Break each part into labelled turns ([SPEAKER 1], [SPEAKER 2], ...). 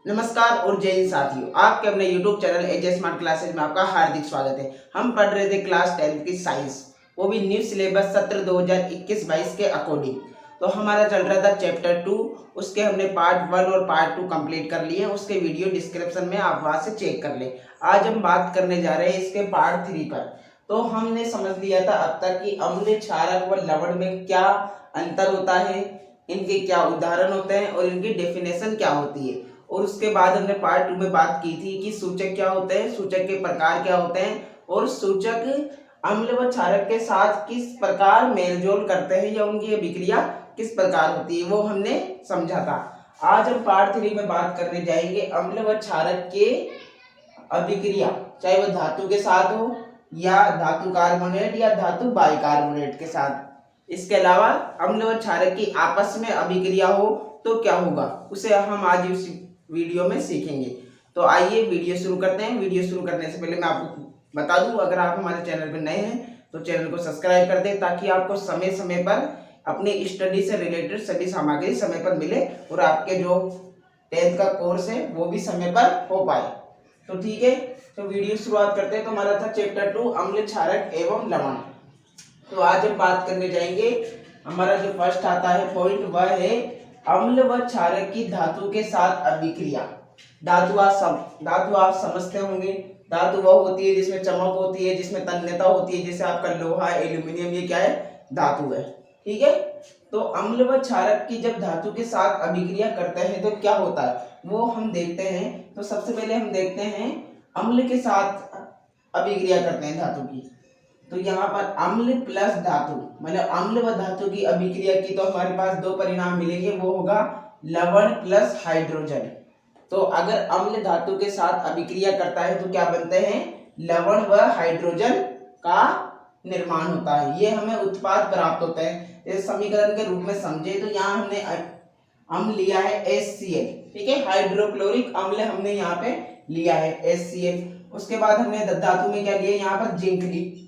[SPEAKER 1] नमस्कार और जय हिंद साथियों, आपके अपने YouTube चैनल एजे स्मार्ट क्लासेज में आपका हार्दिक स्वागत है। हम पढ़ रहे थे क्लास 10 की साइंस, वो भी न्यू सिलेबस सत्र 2021-22 के अकॉर्डिंग। तो हमारा चल रहा था चैप्टर 2, उसके हमने पार्ट 1 और पार्ट 2 कंप्लीट कर लिए। उसके वीडियो डिस्क्रिप्शन में आप वहां से चेक कर ले। आज हम बात करने जा रहे हैं इसके पार्ट 3 पर। तो हमने समझ लिया था अब तक कि अम्ल, क्षारक व लवण में क्या अंतर होता है, इनके क्या उदाहरण होते हैं और इनकी डेफिनेशन क्या होती है। और उसके बाद हमने पार्ट 2 में बात की थी कि सूचक क्या होते हैं, सूचक के प्रकार क्या होते हैं और सूचक अम्ल व क्षारक के साथ किस प्रकार मेलजोल करते हैं या उनकी अभिक्रिया किस प्रकार होती है, वो हमने समझा था। आज हम पार्ट 3 में बात करने जाएंगे अम्ल व क्षारक के अभिक्रिया, चाहे वह धातु के साथ हो या धातु कार्बोनेट या धातु बाइकार्बोनेट के साथ। इसके अलावा अम्ल व क्षारक की आपस में अभिक्रिया हो तो क्या होगा, उसे हम आज इस वीडियो में सीखेंगे। तो आइए वीडियो शुरू करते हैं। वीडियो शुरू करने से पहले मैं आपको बता दूं, अगर आप हमारे चैनल पर नए हैं तो चैनल को सब्सक्राइब कर दें ताकि आपको समय समय पर अपनी स्टडी से रिलेटेड सभी सामग्री समय पर मिले और आपके जो 10th का कोर्स है वो भी समय पर हो पाए। तो ठीक है, तो वीडियो शुरुआत करते हैं। तो हमारा था चैप्टर 2 अम्ल, क्षारक एवं लवण। तो आज हम बात करने जाएंगे, हमारा जो फर्स्ट आता है पॉइंट वह है अम्ल व क्षारक की धातु के साथ अभिक्रिया। धातु आप समझते होंगे, धातु वह होती है जिसमें चमक होती है, जिसमें तन्यता होती है, जैसे आपका लोहा, एल्यूमिनियम, ये क्या है, धातु है। ठीक है, तो अम्ल व क्षारक की जब धातु के साथ अभिक्रिया करते हैं तो क्या होता है वो हम देखते हैं। तो सबसे पहले हम देखते हैं अम्ल के साथ अभिक्रिया करते हैं धातु की। तो यहाँ पर अम्ल प्लस धातु, मतलब अम्ल व धातु की अभिक्रिया की तो हमारे पास दो परिणाम मिलेंगे, वो होगा लवण प्लस हाइड्रोजन। तो अगर अम्ल धातु के साथ अभिक्रिया करता है तो क्या बनते हैं, लवण व हाइड्रोजन का निर्माण होता है। ये हमें उत्पाद प्राप्त होते हैं। इस समीकरण के रूप में समझे तो यहाँ हमने अम्ल लिया है HCl, ठीक है, हाइड्रोक्लोरिक अम्ल हमने यहाँ पे लिया है HCl। उसके बाद हमने धातु में क्या लिया, यहाँ पर जिंक ली,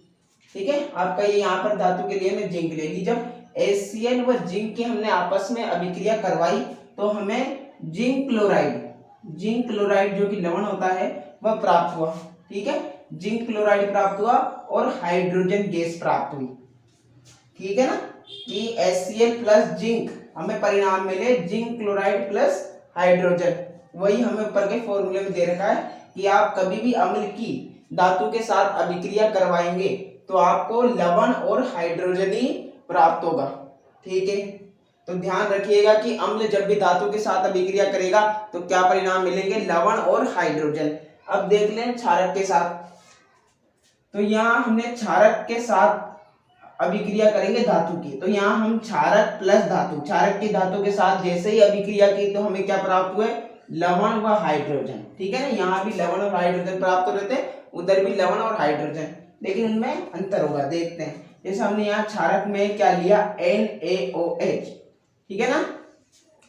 [SPEAKER 1] ठीक है, आपका ये यहाँ पर धातु के लिए मैं जिंक ले ली। जब HCl व जिंक की हमने आपस में अभिक्रिया करवाई तो हमें जिंक क्लोराइड जो कि लवण होता है वह प्राप्त हुआ। ठीक है, जिंक क्लोराइड प्राप्त हुआ और हाइड्रोजन गैस प्राप्त हुई। ठीक है ना, कि HCl प्लस जिंक हमें परिणाम मिले जिंक क्लोराइड प्लस हाइड्रोजन। वही हमें ऊपर के फॉर्मूले में दे रखा है कि आप कभी भी अम्ल की धातु के साथ अभिक्रिया करवाएंगे तो आपको लवण और हाइड्रोजन ही प्राप्त होगा। ठीक है, तो ध्यान रखिएगा कि अम्ल जब भी धातु के साथ अभिक्रिया करेगा तो क्या परिणाम मिलेंगे, लवण और हाइड्रोजन। अब देख लें क्षारक के साथ। तो यहाँ हमने क्षारक के साथ अभिक्रिया करेंगे धातु की, तो यहाँ हम क्षारक प्लस धातु, क्षारक की धातु के साथ जैसे ही अभिक्रिया की तो हमें क्या प्राप्त हुए, लवण व हाइड्रोजन। ठीक है ना, यहाँ भी लवण और हाइड्रोजन प्राप्त हो रहे थे, उधर भी लवण और हाइड्रोजन, लेकिन उनमें अंतर होगा, देखते हैं। जैसे हमने यहाँ क्षारक में क्या लिया, NaOH, ठीक है ना,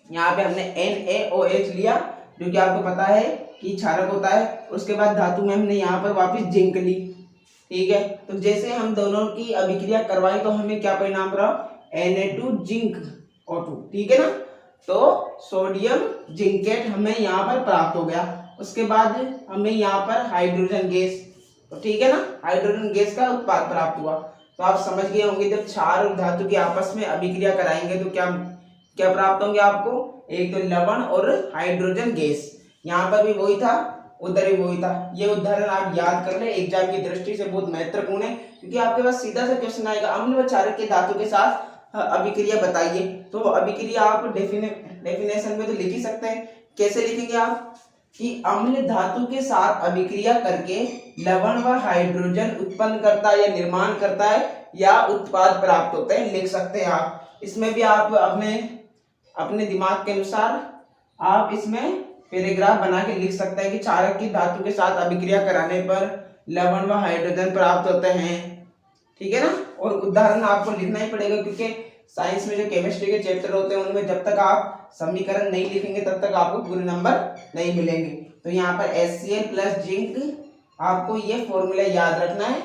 [SPEAKER 1] यहाँ पे हमने NaOH लिया जो कि आपको पता है कि क्षारक होता है। उसके बाद धातु में हमने यहाँ पर वापस जिंक ली। ठीक है, तो जैसे हम दोनों की अभिक्रिया करवाई तो हमें क्या परिणाम रहा, Na2 जिंक O2, ठीक है ना, तो सोडियम जिंकेट हमें यहाँ पर प्राप्त हो गया। उसके बाद हमें यहाँ पर हाइड्रोजन गैस, तो ठीक है ना, हाइड्रोजन गैस का उत्पाद प्राप्त हुआ। तो आप समझ गए होंगे जब क्षार और धातु की आपस में अभिक्रिया कराएंगे तो क्या क्या प्राप्त होंगे आपको, एक तो लवण और हाइड्रोजन गैस। यहाँ पर भी वही था, उधर भी वही था। ये उदाहरण आप याद कर ले, एग्जाम की दृष्टि से बहुत महत्वपूर्ण है, क्योंकि आपके पास सीधा सा क्वेश्चन आएगा अम्ल व क्षारक के धातु के साथ अभिक्रिया बताइए। तो अभिक्रिया आप डेफिनेशन में तो लिख ही सकते हैं। कैसे लिखेंगे आप, कि अम्ल धातु के साथ अभिक्रिया करके लवण व हाइड्रोजन उत्पन्न करता है या निर्माण करता है या उत्पाद प्राप्त होते हैं, लिख सकते हैं आप। इसमें भी आप अपने दिमाग के अनुसार आप इसमें पैराग्राफ बना के लिख सकते हैं कि क्षारक की धातु के साथ अभिक्रिया कराने पर लवण व हाइड्रोजन प्राप्त होते हैं। ठीक है ना, और उदाहरण आपको लिखना ही पड़ेगा, क्योंकि साइंस में जो केमिस्ट्री के चैप्टर होते हैं उनमें जब तक आप समीकरण नहीं लिखेंगे तब तक आपको पूरे नंबर नहीं मिलेंगे। तो यहाँ पर HCl प्लस जिंक, आपको ये फॉर्मूला याद रखना है,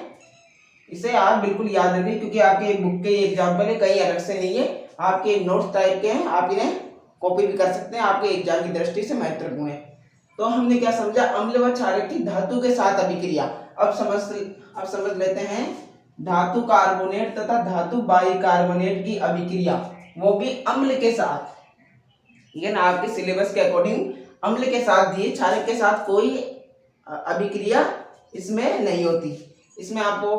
[SPEAKER 1] इसे आप बिल्कुल याद रखिए, क्योंकि आपके बुक के एग्जाम्पल है, कहीं अलग से नहीं है, आपके नोट्स टाइप के हैं, आप इन्हें कॉपी भी कर सकते हैं, आपके एग्जाम की दृष्टि से महत्वपूर्ण है। तो हमने क्या समझा, अम्ल व क्षारक की धातु के साथ अभिक्रिया। अब समझ लेते हैं धातु कार्बोनेट तथा धातु बाइकार्बोनेट की अभिक्रिया, वो भी अम्ल के साथ। ये ना आपके सिलेबस के अकॉर्डिंग अम्ल के साथ दिए, क्षारक के साथ कोई अभिक्रिया इसमें नहीं होती। इसमें आपको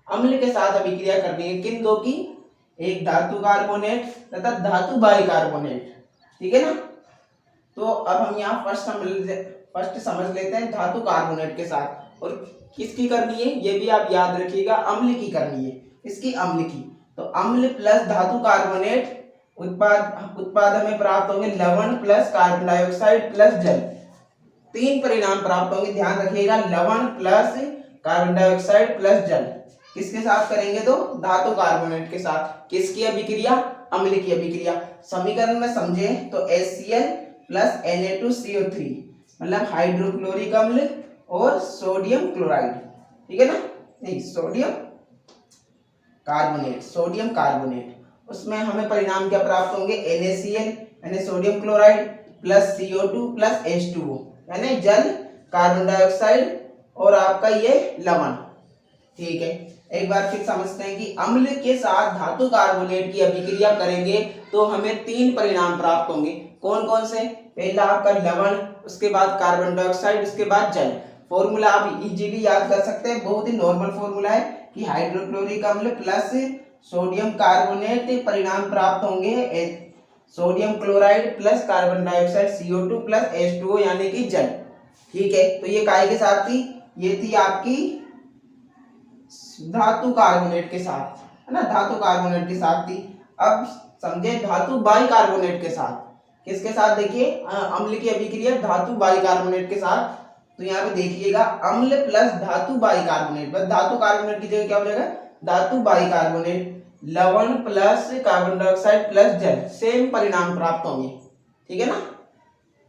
[SPEAKER 1] अम्ल के साथ अभिक्रिया करनी है, किन दो की, एक धातु कार्बोनेट तथा धातु बाइकार्बोनेट, ठीक है ना। तो अब हम यहाँ फर्स्ट समझ लेते हैं धातु कार्बोनेट के साथ, और किसकी करनी है ये भी आप याद रखिएगा, अम्ल की करनी है, इसकी अम्ल की। तो अम्ल प्लस धातु कार्बोनेट उत्पाद हमें प्राप्त होंगे लवण प्लस कार्बन डाइऑक्साइड प्लस जल। तीन परिणाम प्राप्त होंगे, ध्यान रखिएगा, लवण प्लस कार्बन डाइऑक्साइड प्लस जल। किसके साथ करेंगे, तो धातु कार्बोनेट के साथ। किसकी अभिक्रिया, अम्ल की अभिक्रिया। समीकरण में समझे तो HCl प्लस Na2CO3 मतलब हाइड्रोक्लोरिक अम्ल और सोडियम क्लोराइड, ठीक है ना, नहीं सोडियम कार्बोनेट। उसमें हमें परिणाम क्या प्राप्त होंगे, NaCl यानी sodium chloride plus CO2 plus H2O यानी जल, कार्बन डाइऑक्साइड और आपका ये लवण, ठीक है। एक बार फिर समझते हैं कि अम्ल के साथ धातु कार्बोनेट की अभिक्रिया करेंगे तो हमें तीन परिणाम प्राप्त होंगे। कौन कौन से, पहला आपका लवण, उसके बाद कार्बन डाइऑक्साइड, उसके बाद जल। फॉर्मूला आप इजीली याद कर सकते हैं, बहुत ही नॉर्मल फॉर्मूला है कि हाइड्रोक्लोरिक अम्ल प्लस सोडियम कार्बोनेट, परिणाम प्राप्त होंगे sodium chloride plus carbon dioxide CO2 plus H2O यानी कि जल, ठीक है। तो ये काय के साथ थी, ये थी आपकी धातु कार्बोनेट के साथ, है ना, धातु कार्बोनेट के साथ थी। अब समझे धातु बाइकार्बोनेट के साथ। किसके साथ, देखिए अम्ल की अभिक्रिया धातु बाइकार्बोनेट के साथ। तो यहाँ पे देखिएगा अम्ल प्लस धातु बाइकार्बोनेट, बस धातु कार्बोनेट की जगह क्या हो जाएगा, धातु बाइकार्बोनेट। लवण प्लस कार्बन डाइऑक्साइड प्लस जल, सेम परिणाम प्राप्त होंगे, ठीक है ना।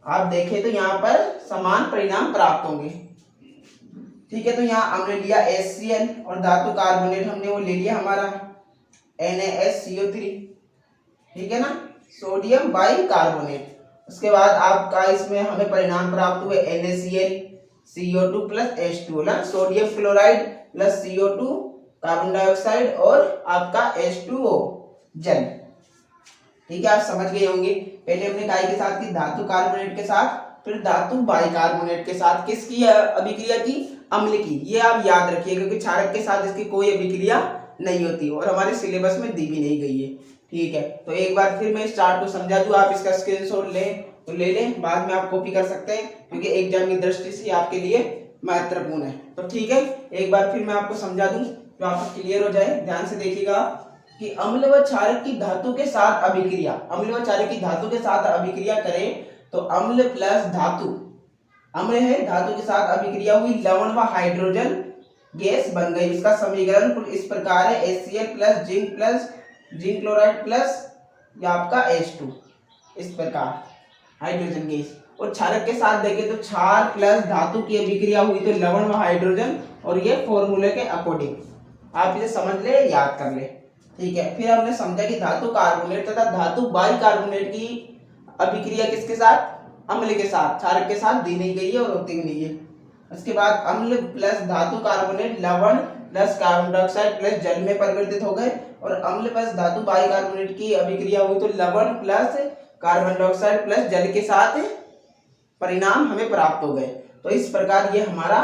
[SPEAKER 1] आप देखें तो यहाँ पर समान परिणाम प्राप्त होंगे, ठीक है। तो यहाँ हमने लिया HCl और धातु कार्बोनेट हमने वो ले लिया हमारा NaSCO3, ठीक है ना, सोडियम बाइकार्बोनेट। उसके बाद आपका इसमें हमें परिणाम प्राप्त हुए NaCl CO2 प्लस H2O ना, sodium chloride plus CO2 carbon dioxide और आपका H2O जल, ठीक है। आप समझ गए होंगे, पहले हमने काय के साथ की, धातु कार्बोनेट के साथ, फिर धातु बाइकार्बोनेट के साथ। किसकी अभिक्रिया की, अम्ल की। ये आप याद रखिएगा क्योंकि क्षारक के साथ इसकी कोई अभिक्रिया नहीं होती और हमारे सिलेबस में दी भी नहीं गई है, ठीक है। तो एक बार फिर मैं इस चार्ट को समझा दूं, आप इसका स्क्रीनशॉट लें तो ले लें, बाद में आप कॉपी कर सकते हैं क्योंकि एग्जाम की दृष्टि से आपके लिए महत्वपूर्ण है। तो ठीक है, एक बार फिर मैं आपको समझा दूं तो आपको क्लियर हो जाए। ध्यान से देखिएगा कि अम्ल व क्षारक की धातु के साथ अभिक्रिया, अम्ल व क्षारक की धातु के साथ अभिक्रिया करें तो अम्ल प्लस धातु, अम्ल है, धातु के साथ अभिक्रिया हुई, लवण व हाइड्रोजन गैस बन गई। इसका समीकरण कुछ इस प्रकार है, HCl plus zinc chloride plus या आपका H2, इस प्रकार हाइड्रोजन गैस। और क्षारक के साथ देखें तो क्षार प्लस धातु की अभिक्रिया हुई तो लवण व हाइड्रोजन, और ये फॉर्मूले के अकॉर्डिंग आप इसे समझ ले, याद कर ले, ठीक है। फिर हमने समझा कि धातु कार्बोनेट तथा धातु बाइकार्बोनेट की अभिक्रिया किसके साथ, अम्ल के साथ, क्षारक के साथ दी नहीं गई है और होती भी नहीं है। उसके बाद अम्ल प्लस धातु कार्बोनेट लवण प्लस कार्बन डाइऑक्साइड प्लस जल में परिवर्तित हो गए, और अम्ल प्लस धातु बाइकार्बोनेट की अभिक्रिया हुई तो लवण प्लस कार्बन डाइऑक्साइड प्लस जल के साथ परिणाम हमें प्राप्त हो गए। तो इस प्रकार ये हमारा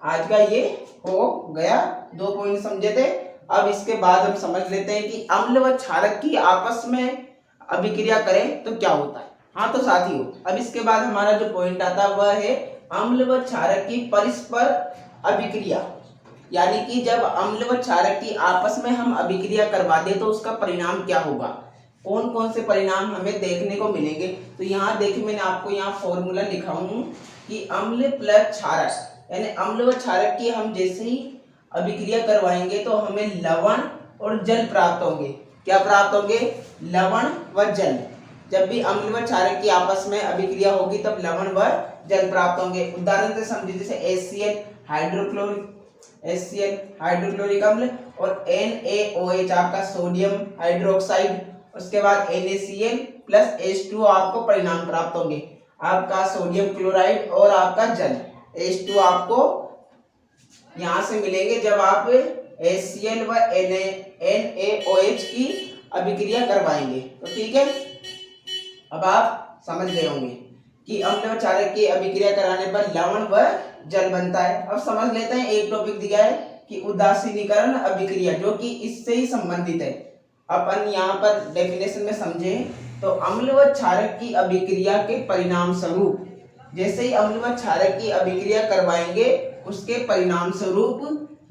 [SPEAKER 1] आज का ये हो गया, 2 पॉइंट समझे थे। अब इसके बाद हम समझ लेते हैं कि अम्ल व क्षारक की आपस में अभिक्रिया करें तो क्या होता है। हाँ तो साथियों, अब इसके बाद हमारा जो पॉइंट आता है वह है अम्ल व क्षारक की परस्पर अभिक्रिया, यानी कि जब अम्ल व क्षारक की आपस में हम अभिक्रिया करवा दें तो उसका परिणाम क्या होगा, कौन कौन से परिणाम हमें देखने को मिलेंगे। तो यहाँ देखिए, मैंने आपको यहाँ फॉर्मूला लिखा हूँ कि अम्ल प्लस क्षारक यानी अम्ल व क्षारक की हम जैसे ही अभिक्रिया करवाएंगे तो हमें लवण और जल प्राप्त होंगे। क्या प्राप्त होंगे, लवण व जल। जब भी अम्ल व क्षारक की आपस में अभिक्रिया होगी तब लवण व जल प्राप्त होंगे। उदाहरण से समझिए, जैसे HCl हाइड्रोक्लोरिक अम्ल और NaOH आपका सोडियम हाइड्रोक्साइड, उसके बाद NaCl प्लस H2O आपको परिणाम प्राप्त होंगे। आपका सोडियम क्लोराइड और आपका जल H2 आपको यहाँ से मिलेंगे जब आप HCl व NaOH की अभिक्रिया करवाएंगे। तो ठीक है, अब आप समझ गए होंगे कि अम्ल व क्षारक की अभिक्रिया कराने पर लवण व जल बनता है। अब समझ लेते हैं, एक टॉपिक दिया है कि उदासीनीकरण अभिक्रिया, जो कि इससे ही संबंधित है। अपन यहाँ पर डेफिनेशन में समझे तो अम्ल व क्षारक की अभिक्रिया के परिणाम स्वरूप, जैसे ही अम्ल व क्षारक की अभिक्रिया करवाएंगे उसके परिणाम स्वरूप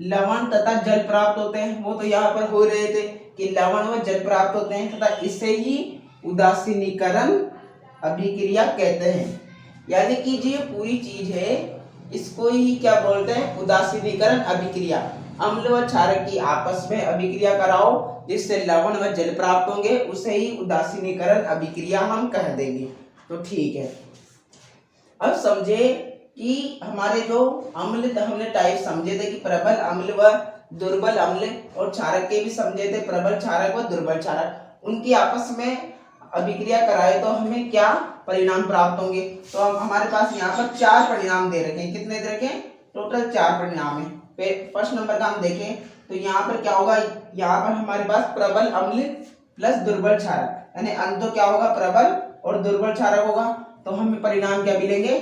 [SPEAKER 1] लवण तथा जल प्राप्त होते हैं। वो तो यहाँ पर हो रहे थे कि लवण व जल प्राप्त होते हैं तथा इसे ही उदासीनीकरण अभिक्रिया कहते हैं। यानी कि जो पूरी चीज है इसको ही क्या बोलते हैं, उदासीनीकरण अभिक्रिया। अम्ल व क्षारक की आपस में अभिक्रिया कराओ जिससे लवण व जल प्राप्त होंगे, उसे ही उदासीनीकरण अभिक्रिया हम कह देंगे। तो ठीक है, अब समझे कि हमारे जो अम्ल हमने टाइप समझे थे कि प्रबल अम्ल व दुर्बल अम्ल, और क्षारक के भी समझे थे प्रबल क्षारक व दुर्बल क्षारक। उनकी आपस में अभिक्रिया कराए तो हमें क्या परिणाम प्राप्त होंगे। तो अब हमारे पास यहाँ पर 4 परिणाम दे रखे हैं। कितने दे रखे हैं? टोटल 4 परिणाम है। फर्स्ट नंबर का हम देखें तो यहाँ पर क्या होगा, यहाँ पर हमारे पास प्रबल अम्ल प्लस दुर्बल क्षारक, यानी अंत तो क्या होगा, प्रबल और दुर्बल क्षारक होगा। तो हमें परिणाम क्या मिलेंगे,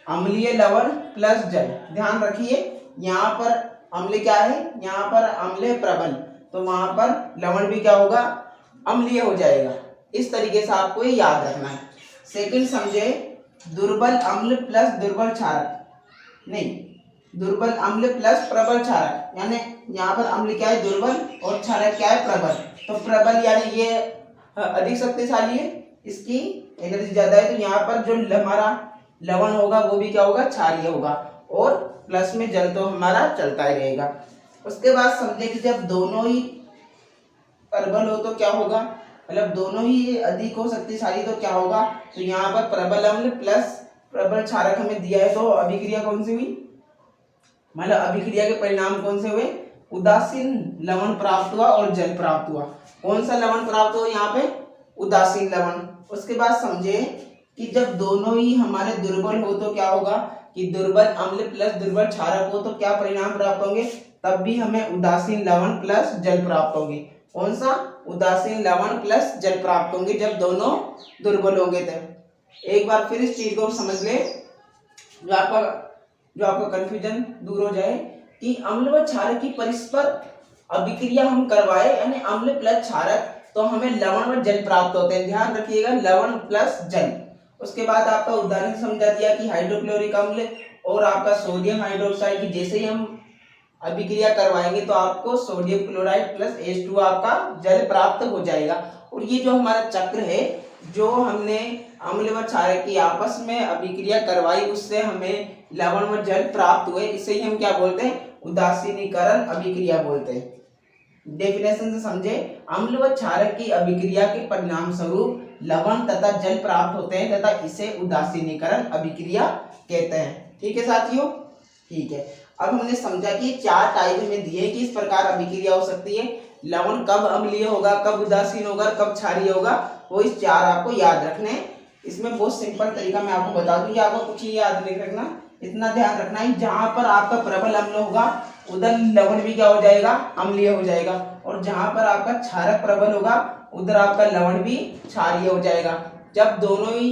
[SPEAKER 1] अम्लीय लवण प्लस जल। ध्यान रखिए यहाँ पर अम्ल क्या है, यहाँ पर अम्ल प्रबल, तो वहां पर लवण भी क्या होगा, अम्लीय हो जाएगा। इस तरीके से आपको ये याद रखना है। सेकंड समझे, दुर्बल अम्ल प्लस दुर्बल क्षारक, नहीं, दुर्बल अम्ल प्लस प्रबल क्षारक, यानी यहाँ पर अम्ल क्या है, दुर्बल, और क्षारक क्या है, प्रबल। तो प्रबल यानी ये अधिक शक्तिशाली है, इसकी एनर्जी ज्यादा है, तो यहाँ पर जो हमारा लवण होगा वो भी क्या होगा, क्षारीय होगा, और प्लस में जल तो हमारा चलता ही रहेगा। उसके बाद समझे कि जब दोनों ही प्रबल हो तो क्या होगा, मतलब दोनों ही अधिक हो शक्तिशाली तो क्या होगा, तो यहाँ पर प्रबल अम्ल प्लस प्रबल क्षारक हमें दिया है, तो अभिक्रिया कौन सी हुई, मतलब अभिक्रिया के परिणाम कौन से हुए, उदासीन लवण प्राप्त हुआ और जल प्राप्त हुआ। कौन सा लवण प्राप्त हुआ यहाँ पे, उदासीन लवण। उसके बाद समझे कि जब दोनों ही हमारे दुर्बल हो तो क्या होगा, कि दुर्बल अम्ल प्लस दुर्बल क्षारक हो तो क्या परिणाम प्राप्त होंगे, तब भी हमें उदासीन लवण प्लस जल प्राप्त होंगे। कौन सा, उदासीन लवण प्लस जल प्राप्त होंगे जब दोनों दुर्बल होंगे। तब एक बार फिर इस चीज को समझ ले, जो आपका कंफ्यूजन दूर हो जाए, कि अम्ल व क्षारक की परस्पर अभिक्रिया हम करवाए, यानी अम्ल प्लस क्षारक, तो हमें लवण व जल प्राप्त होते हैं। ध्यान रखिएगा, लवण प्लस जल। उसके बाद आपका उदाहरण समझा दिया कि हाइड्रोक्लोरिक अम्ल और आपका सोडियम हाइड्रोक्साइड की जैसे ही हम अभिक्रिया करवाएंगे तो आपको सोडियम क्लोराइड प्लस H2 आपका जल प्राप्त हो जाएगा। और ये जो हमारा चक्र है, जो हमने अम्ल व क्षारक की आपस में अभिक्रिया करवाई उससे हमें लवण व जल प्राप्त हुए, इसे ही हम क्या बोलते हैं, उदासीनीकरण अभिक्रिया बोलते हैं। डेफिनेशन से समझे, अम्ल व क्षारक की अभिक्रिया के परिणाम स्वरूप लवण तथा जल प्राप्त होते हैं तथा इसे उदासीनीकरण अभिक्रिया कहते हैं। ठीक है साथियों, ठीक है। अब हमने समझा कि 4 टाइप में दिए कि इस प्रकार अभिक्रिया हो सकती है। लवण कब अम्लीय होगा, कब उदासीन होगा, कब क्षारीय होगा, वो इस 4 आपको याद रखने हैं। इसमें बहुत सिंपल तरीका मैं आपको बता दूं, आपको कुछ ही याद नहीं रखना, इतना ध्यान रखना है, जहां पर आपका प्रबल अम्ल होगा उधर लवण भी क्या हो जाएगा, अम्लीय हो जाएगा, और जहां पर आपका क्षारक प्रबल होगा उधर आपका लवण भी क्षारीय हो जाएगा। जब दोनों ही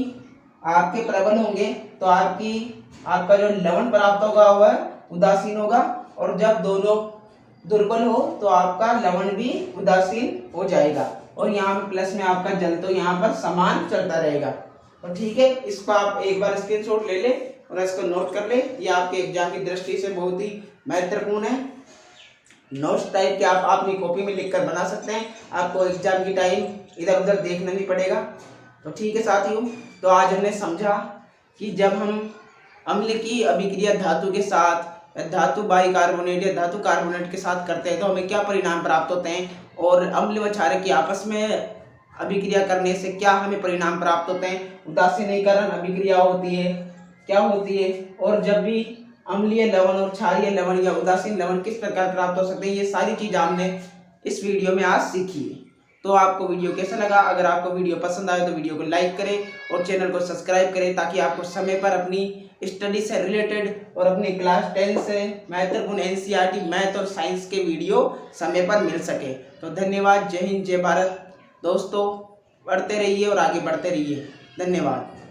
[SPEAKER 1] आपके प्रबल होंगे तो आपका जो लवण प्राप्त होगा वह उदासीन होगा, और जब दोनों दुर्बल हो तो आपका लवण भी उदासीन हो जाएगा, और यहाँ पे प्लस में आपका जल तो यहाँ पर समान चलता रहेगा। तो ठीक है, इसको आप एक बार स्क्रीनशॉट ले ले और इसको नोट कर ले, ये आपके एग्जाम की दृष्टि से बहुत ही महत्वपूर्ण है। नोट्स टाइप के आप अपनी कॉपी में लिखकर बना सकते हैं, आपको एग्जाम की टाइम इधर उधर देखना नहीं पड़ेगा। तो ठीक है साथियों, तो आज हमने समझा कि जब हम अम्ल की अभिक्रिया धातु के साथ, धातु बाइकार्बोनेट या धातु कार्बोनेट के साथ करते हैं तो हमें क्या परिणाम प्राप्त होते हैं, और अम्ल व क्षारक की आपस में अभिक्रिया करने से क्या हमें परिणाम प्राप्त होते हैं, उदासीनीकरण अभिक्रिया होती है, क्या होती है, और जब भी अम्लीय लवण और क्षारीय लवण या उदासीन लवण किस प्रकार प्राप्त हो सकते हैं, ये सारी चीज हमने इस वीडियो में आज सीखी है। तो आपको वीडियो कैसा लगा? अगर आपको वीडियो पसंद आए तो वीडियो को लाइक करें और चैनल को सब्सक्राइब करें, ताकि आपको समय पर अपनी स्टडी से रिलेटेड और अपनी क्लास 10 से महत्वपूर्ण एनसीईआरटी मैथ और साइंस के वीडियो समय पर मिल सके। तो धन्यवाद। जय हिंद, जय भारत। दोस्तों, पढ़ते रहिए और आगे बढ़ते रहिए। धन्यवाद।